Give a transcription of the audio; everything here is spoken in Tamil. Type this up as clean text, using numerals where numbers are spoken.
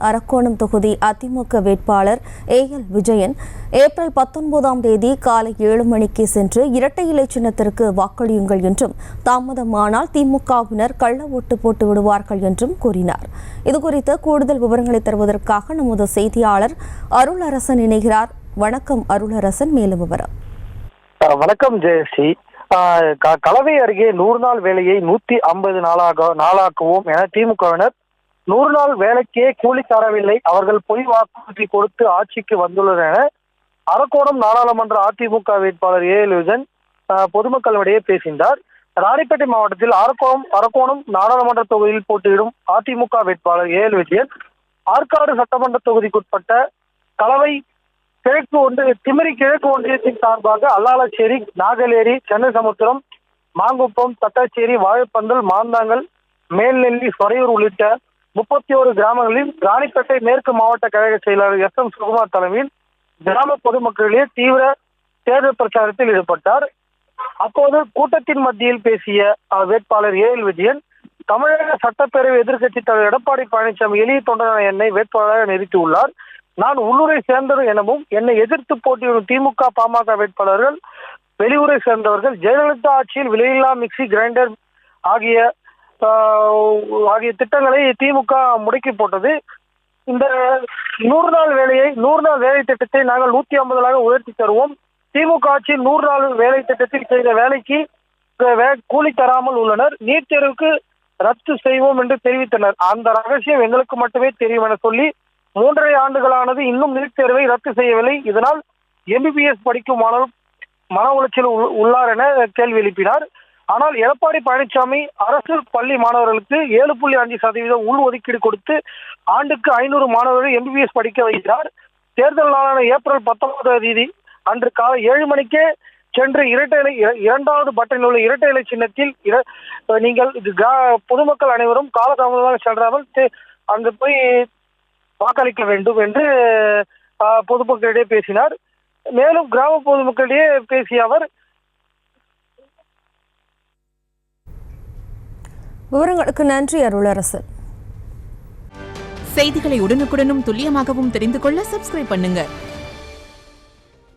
அரக்கோணம் தொகுதி அதிமுக வேட்பாளர் ஏஎல் விஜயன் ஏப்ரல் 19ஆம் தேதி காலை 7 மணிக்கு சென்று இரட்டை இலை சின்னத்திற்கு வாக்களியுங்கள் என்றும் தாமதமானால் திமுகவினர் கள்ள ஓட்டு போட்டு விடுவார்கள் என்றும் கூறினார். இதுகுறித்து கூடுதல் விவரங்களை தருவதற்காக நமது செய்தியாளர் அருளரசன் இணைகிறார். வணக்கம் அருளரசன், மேலும் விவரம். வணக்கம் ஜெயஸ்ரீ. கலவை அருகே 100 நாள் வேலையை 150 நாளாக்குவோம் என திமுகவினர் 100 நாள் வேலைக்கே கூலி தரவில்லை, அவர்கள் பொய் வாக்குறுதி கொடுத்து ஆட்சிக்கு வந்துள்ளனர் என அரக்கோணம் நாடாளுமன்ற அதிமுக வேட்பாளர் ஏஎல் விஜயன் பொதுமக்களிடையே பேசினார். ராணிப்பேட்டை மாவட்டத்தில் அரக்கோணம் நாடாளுமன்ற தொகுதியில் போட்டியிடும் அதிமுக வேட்பாளர் ஏஎல் விஜயன் ஆற்காடு சட்டமன்ற தொகுதிக்குட்பட்ட கலவை திமிரி கிழக்கு ஒன்றியத்தின் சார்பாக அல்லாலச்சேரி, நாகலேரி, சென்னசமுத்திரம், மாங்குப்பம், தட்டாச்சேரி, வாழைப்பந்தல், மாந்தாங்கல், மேல்நெல்லி, சொரையூர் உள்ளிட்ட 31 கிராமங்களில் ராணிப்பேட்டை மேற்கு மாவட்ட கழக செயலாளர் SM சுகுமார் தலைமையில் கிராம பொதுமக்களிடையே தீவிர தேர்தல் பிரச்சாரத்தில் ஈடுபட்டார். அப்போது கூட்டத்தின் மத்தியில் பேசிய வேட்பாளர் ஏஎல் விஜயன், தமிழக சட்டப்பேரவை எதிர்க்கட்சித் தலைவர் எடப்பாடி பழனிசாமி எளிய தொண்டரான என்னை வேட்பாளராக நிறுத்தியுள்ளார். நான் உள்ளூரை சேர்ந்தவர் எனவும் என்னை எதிர்த்து போட்டியிடும் திமுக, பாமக வேட்பாளர்கள் வெளியூரை சேர்ந்தவர்கள். ஜெயலலிதா ஆட்சியில் விலையில்லா மிக்சி கிரைண்டர் ஆகிய திட்டங்களை திமுக முடக்கி போட்டது. இந்த 100 நாள் வேலை திட்டத்தை நாங்கள் 150 உயர்த்தி தருவோம். திமுக ஆட்சியில் 100 நாள் வேலை திட்டத்தில் செய்த வேலைக்கு கூலி தராமல் உள்ளனர். நீட் தேர்வுக்கு ரத்து செய்வோம் என்று தெரிவித்தனர். அந்த ரகசியம் எங்களுக்கு மட்டுமே தெரியும் என சொல்லி 3.5 ஆண்டுகளானது இன்னும் நீட் தேர்வை ரத்து செய்யவில்லை. இதனால் MBBS படிக்கும் மாணவர் மன உளைச்சல் உள்ளார் என கேள்வி எழுப்பினார். ஆனால் எடப்பாடி பழனிசாமி அரசு பள்ளி மாணவர்களுக்கு 7.5% உள் ஒதுக்கீடு கொடுத்து ஆண்டுக்கு 500 மாணவர்கள் MBBS படிக்க வைக்கிறார். தேர்தல் நாளான ஏப்ரல் 19ஆம் தேதி அன்று காலை 7 மணிக்கே சென்று இரண்டாவது பட்டனில் உள்ள இரட்டை இலை சின்னத்தில் நீங்கள் பொதுமக்கள் அனைவரும் காலதாமதமாக சென்றாமல் அங்கு போய் வாக்களிக்க வேண்டும் என்று பொதுமக்களிடையே பேசினார். மேலும் கிராம பொதுமக்களிடையே பேசிய அவர், விவரங்களுக்கு நன்றி அருளரசன். செய்திகளை உடனுக்குடனும் துல்லியமாகவும் தெரிந்து கொள்ள சப்ஸ்கிரைப் பண்ணுங்க.